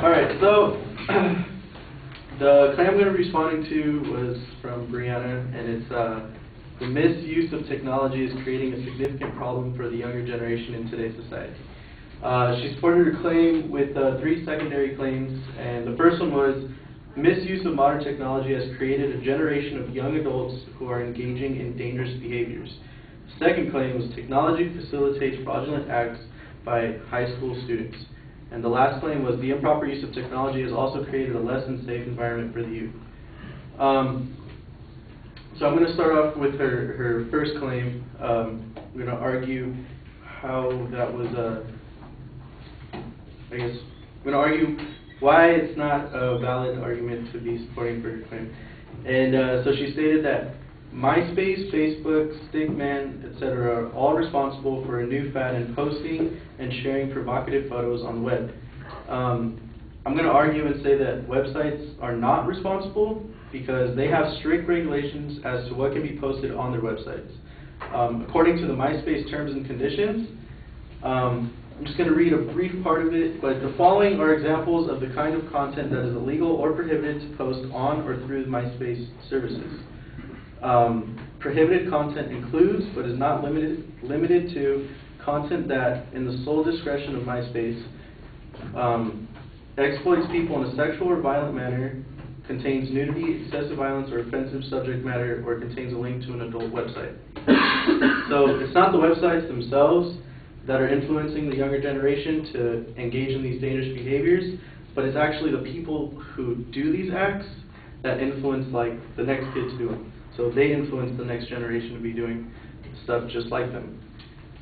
Alright, so the claim I'm going to be responding to was from Brianna, and it's the misuse of technology is creating a significant problem for the younger generation in today's society. She supported her claim with 3 secondary claims, and the first one was misuse of modern technology has created a generation of young adults who are engaging in dangerous behaviors. The second claim was technology facilitates fraudulent acts by high school students. And the last claim was the improper use of technology has also created a less than safe environment for the youth. So I'm going to start off with her first claim. I'm going to argue how that was I guess I'm going to argue why it's not a valid argument to be supporting for her claim. And so she stated that MySpace, Facebook, Stickman, etc. are all responsible for a new fad in posting and sharing provocative photos on the web. I'm going to argue and say that websites are not responsible because they have strict regulations as to what can be posted on their websites. According to the MySpace terms and conditions, I'm just going to read a brief part of it, but the following are examples of the kind of content that is illegal or prohibited to post on or through the MySpace services. Prohibited content includes, but is not limited to, content that, in the sole discretion of MySpace, exploits people in a sexual or violent manner, contains nudity, excessive violence, or offensive subject matter, or contains a link to an adult website. So it's not the websites themselves that are influencing the younger generation to engage in these dangerous behaviors, but it's actually the people who do these acts that influence the next kid to do them. So they influence the next generation to be doing stuff just like them.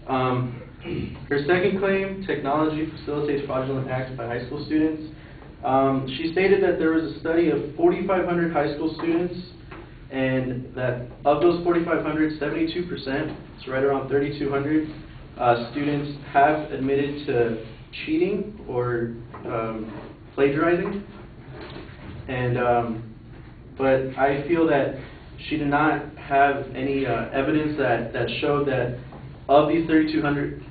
Her second claim, technology facilitates fraudulent acts by high school students. She stated that there was a study of 4,500 high school students, and that of those 4,500, 72%, it's right around 3,200, students have admitted to cheating or plagiarizing. And but I feel that she did not have any evidence that showed that of these 3,200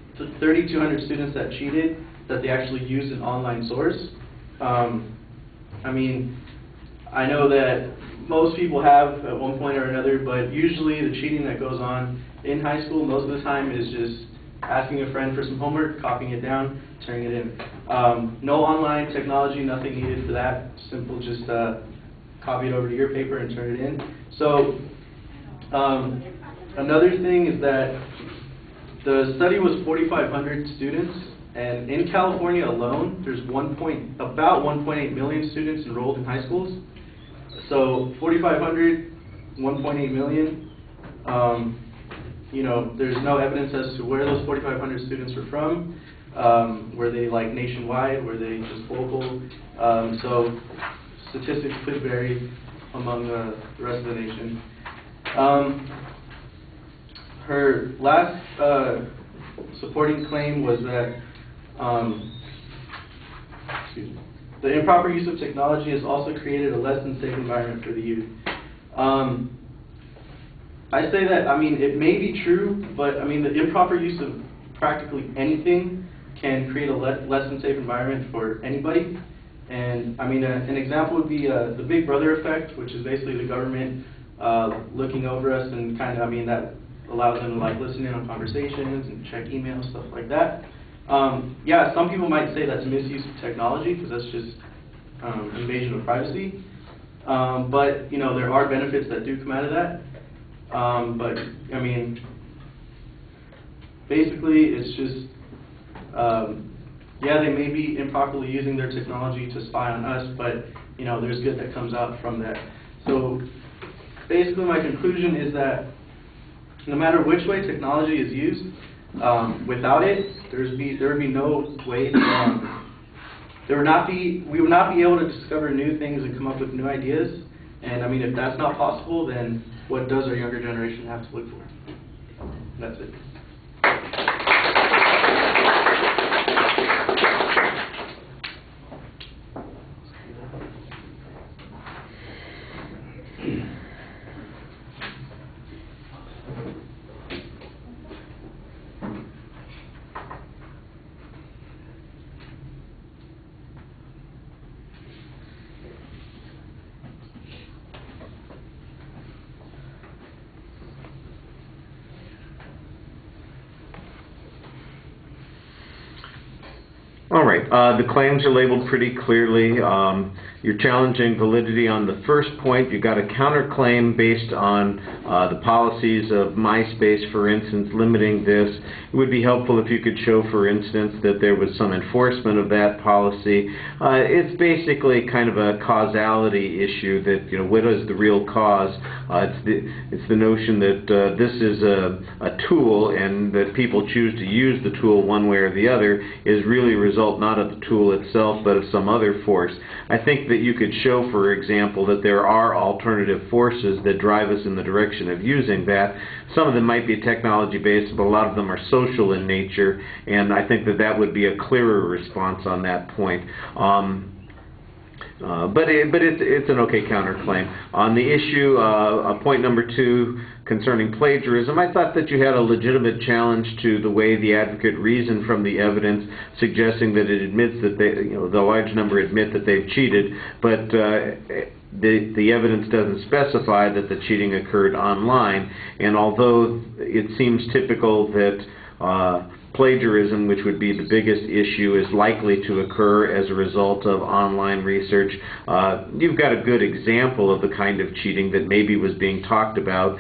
students that cheated, that they actually used an online source. I mean, I know that most people have at one point or another, but usually the cheating that goes on in high school most of the time is just asking a friend for some homework, copying it down, turning it in. No online technology, nothing needed for that. Simple, just copy it over to your paper and turn it in. So another thing is that the study was 4,500 students, and in California alone, there's about 1.8 million students enrolled in high schools. So 4,500, 1.8 million. You know, there's no evidence as to where those 4,500 students were from. Were they nationwide? Were they just local? So statistics could vary among the rest of the nation. Her last supporting claim was that the improper use of technology has also created a less than safe environment for the youth. I say that, I mean, it may be true, but I mean, the improper use of practically anything can create a less than safe environment for anybody. And I mean, an example would be the Big Brother effect, which is basically the government looking over us and kind of, I mean, that allows them to listen in on conversations and check emails, stuff like that. Yeah, some people might say that's misuse of technology because that's just invasion of privacy. But, you know, there are benefits that do come out of that. But, I mean, basically it's just, yeah, they may be improperly using their technology to spy on us, but, you know, there's good that comes out from that. So basically my conclusion is that no matter which way technology is used, without it, there would be no way to, we would not be able to discover new things and come up with new ideas. And I mean, if that's not possible, then what does our younger generation have to look for? That's it. All right. The claims are labeled pretty clearly. You're challenging validity on the first point. You've got a counterclaim based on the policies of MySpace, for instance, limiting this. It would be helpful if you could show, for instance, that there was some enforcement of that policy. It's basically kind of a causality issue that, you know, what is the real cause? It's the notion that this is a tool, and that people choose to use the tool one way or the other is really a result not of the tool itself, but of some other force. I think that you could show, for example, that there are alternative forces that drive us in the direction of using that. Some of them might be technology-based, but a lot of them are social in nature, and I think that that would be a clearer response on that point. But it's an okay counterclaim. On the issue, point number 2, concerning plagiarism, I thought that you had a legitimate challenge to the way the advocate reasoned from the evidence, suggesting that it admits that they, you know, the large number admit that they've cheated, but the evidence doesn't specify that the cheating occurred online. And although it seems typical that plagiarism, which would be the biggest issue, is likely to occur as a result of online research, you've got a good example of the kind of cheating that maybe was being talked about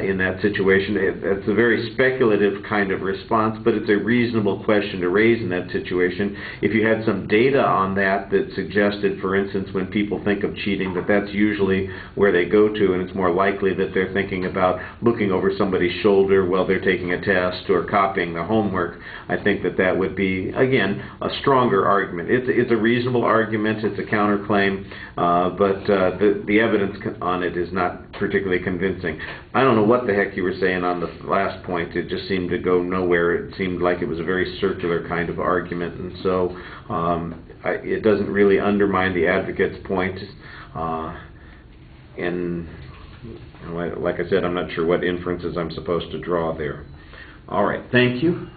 in that situation. It's a very speculative kind of response, but it's a reasonable question to raise in that situation. If you had some data on that that suggested, for instance, when people think of cheating, that that's usually where they go to, and it's more likely that they're thinking about looking over somebody's shoulder while they're taking a test or copying the homework, I think that that would be, again, a stronger argument. It's a reasonable argument, it's a counterclaim, but the evidence on it is not particularly convincing. I don't know what the heck you were saying on the last point. It just seemed to go nowhere. It seemed like it was a very circular kind of argument, and so it doesn't really undermine the advocate's point. And like I said, I'm not sure what inferences I'm supposed to draw there. All right, thank you.